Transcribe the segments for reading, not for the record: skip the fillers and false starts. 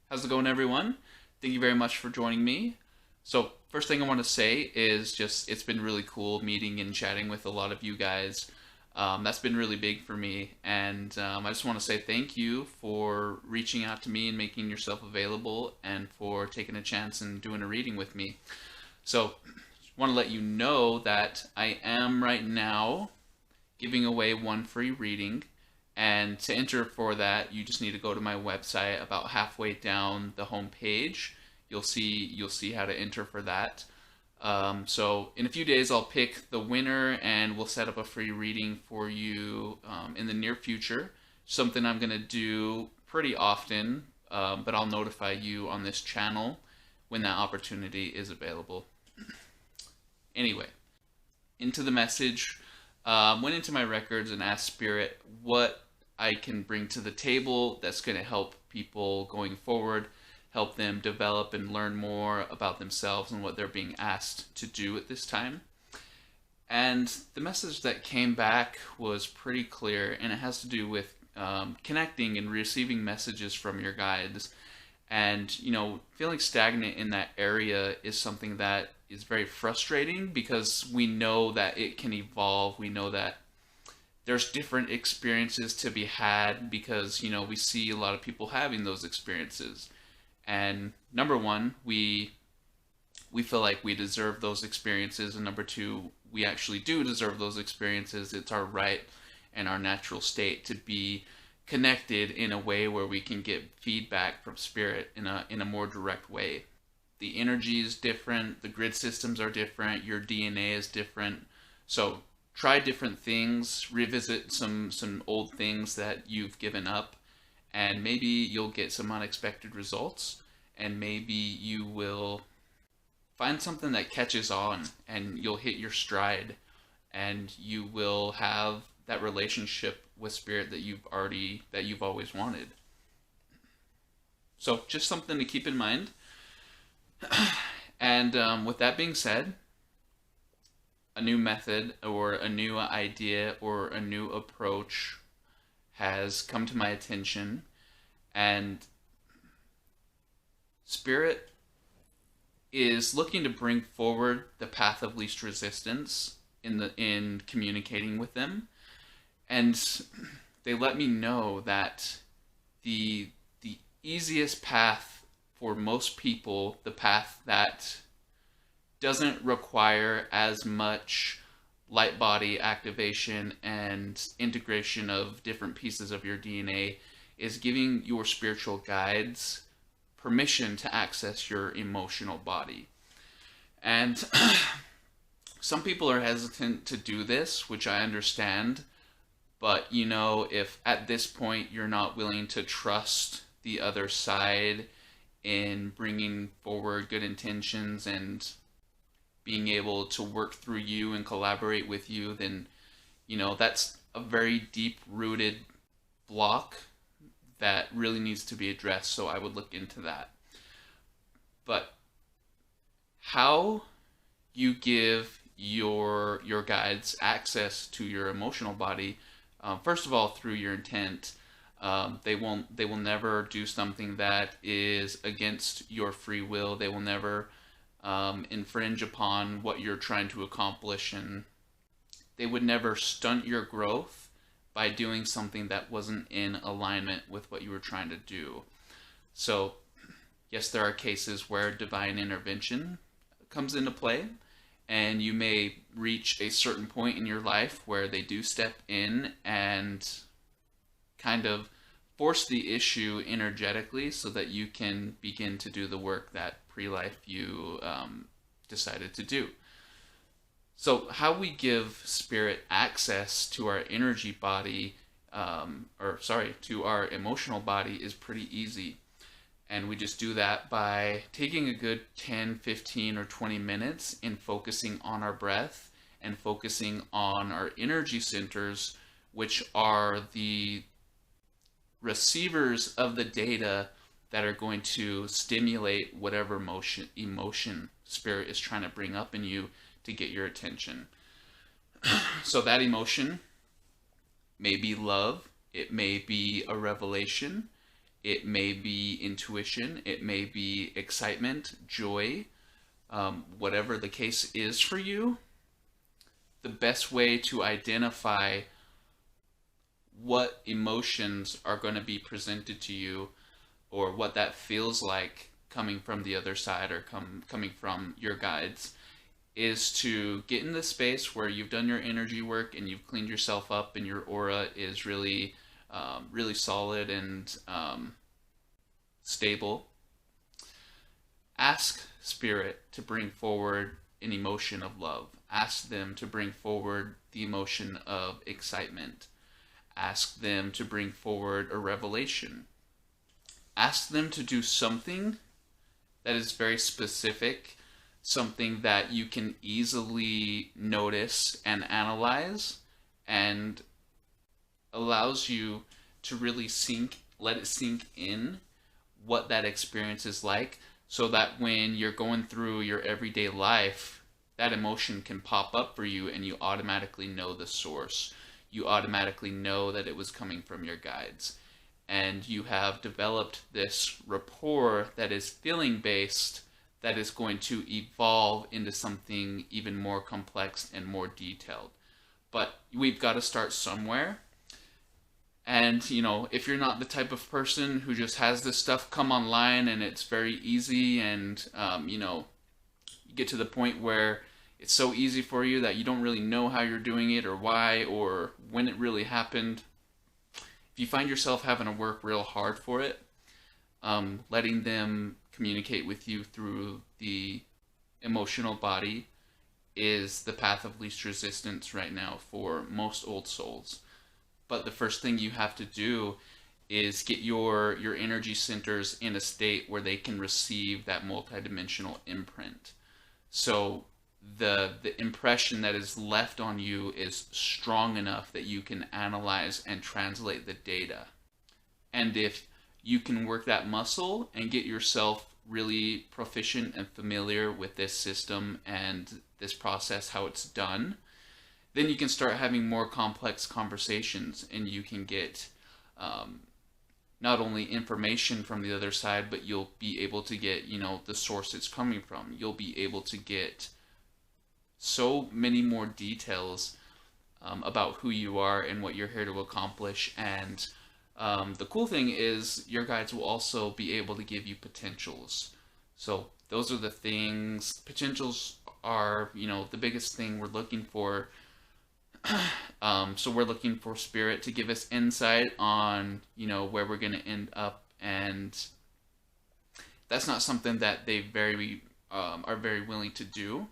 How's it going, everyone? Thank you very much for joining me. So, first thing I want to say is just it's been really cool meeting and chatting with a lot of you guys. That's been really big for me, and I just want to say thank you for reaching out to me and making yourself available and for taking a chance and doing a reading with me. So, want to let you know that I am right now giving away one free reading. And to enter for that, you just need to go to my website. About halfway down the home page, you'll see how to enter for that. So in a few days, I'll pick the winner, and we'll set up a free reading for you in the near future. Something I'm gonna do pretty often, but I'll notify you on this channel when that opportunity is available. Anyway, into the message. Went into my records and asked Spirit what I can bring to the table that's going to help people going forward, help them develop and learn more about themselves and what they're being asked to do at this time. And the message that came back was pretty clear, and it has to do with connecting and receiving messages from your guides. And, feeling stagnant in that area is something that is very frustrating because we know that it can evolve. We know that there's different experiences to be had because, we see a lot of people having those experiences. And number one, we feel like we deserve those experiences. And number two, we actually do deserve those experiences. It's our right and our natural state to be connected in a way where we can get feedback from spirit in a more direct way. The energy is different, the grid systems are different, your DNA is different. So try different things, revisit some old things that you've given up, and maybe you'll get some unexpected results, and maybe you will find something that catches on and you'll hit your stride, and you will have that relationship with spirit that you've always wanted. So just something to keep in mind. And with that being said, a new method or a new idea or a new approach has come to my attention, and spirit is looking to bring forward the path of least resistance in communicating with them. And they let me know that the easiest path for most people, the path that doesn't require as much light body activation and integration of different pieces of your DNA, is giving your spiritual guides permission to access your emotional body. And some people are hesitant to do this, which I understand. But, if at this point you're not willing to trust the other side in bringing forward good intentions and being able to work through you and collaborate with you, then, that's a very deep-rooted block that really needs to be addressed. So I would look into that. But how you give your guides access to your emotional body, first of all, through your intent. They will never do something that is against your free will. They will never infringe upon what you're trying to accomplish, and they would never stunt your growth by doing something that wasn't in alignment with what you were trying to do. So, yes, there are cases where divine intervention comes into play, and you may reach a certain point in your life where they do step in and kind of force the issue energetically so that you can begin to do the work that pre-life you decided to do. So how we give spirit access to our energy body, to our emotional body, is pretty easy. And we just do that by taking a good 10, 15, or 20 minutes in focusing on our breath and focusing on our energy centers, which are the receivers of the data that are going to stimulate whatever emotion spirit is trying to bring up in you to get your attention. So that emotion may be love, it may be a revelation, It may be intuition. It may be excitement, joy, whatever the case is for you. The best way to identify what emotions are going to be presented to you, or what that feels like coming from the other side, or coming from your guides, is to get in the space where you've done your energy work and you've cleaned yourself up and your aura is really really solid and stable. Ask Spirit to bring forward an emotion of love. Ask them to bring forward the emotion of excitement. Ask them to bring forward a revelation. Ask them to do something that is very specific, something that you can easily notice and analyze, and allows you to really let it sink in what that experience is like, so that when you're going through your everyday life, that emotion can pop up for you and you automatically know the source. You automatically know that it was coming from your guides. And you have developed this rapport that is feeling based, that is going to evolve into something even more complex and more detailed. But we've got to start somewhere. And, if you're not the type of person who just has this stuff come online and it's very easy, and, you get to the point where it's so easy for you that you don't really know how you're doing it or why or when it really happened. If you find yourself having to work real hard for it, letting them communicate with you through the emotional body is the path of least resistance right now for most old souls. But the first thing you have to do is get your energy centers in a state where they can receive that multidimensional imprint. So the impression that is left on you is strong enough that you can analyze and translate the data. And if you can work that muscle and get yourself really proficient and familiar with this system and this process, how it's done, then you can start having more complex conversations, and you can get not only information from the other side, but you'll be able to get, the source it's coming from. You'll be able to get so many more details about who you are and what you're here to accomplish. And the cool thing is your guides will also be able to give you potentials. So those are the things. Potentials are, the biggest thing we're looking for. So we're looking for Spirit to give us insight on, where we're going to end up. And that's not something that they are very willing to do.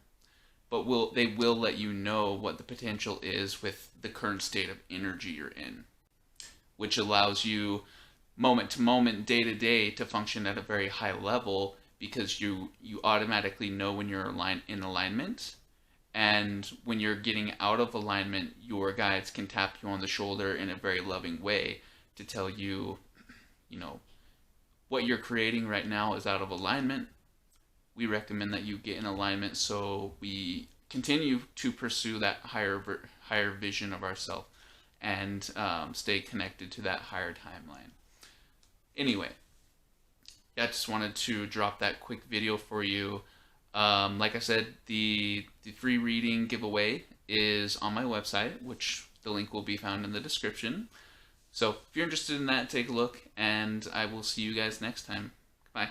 But they will let you know what the potential is with the current state of energy you're in, which allows you moment to moment, day to day, to function at a very high level, because you automatically know when you're in alignment. And when you're getting out of alignment, your guides can tap you on the shoulder in a very loving way to tell you, what you're creating right now is out of alignment. We recommend that you get in alignment so we continue to pursue that higher vision of ourselves and stay connected to that higher timeline. Anyway, I just wanted to drop that quick video for you. Like I said, the free reading giveaway is on my website, which the link will be found in the description. So if you're interested in that, take a look, and I will see you guys next time. Bye.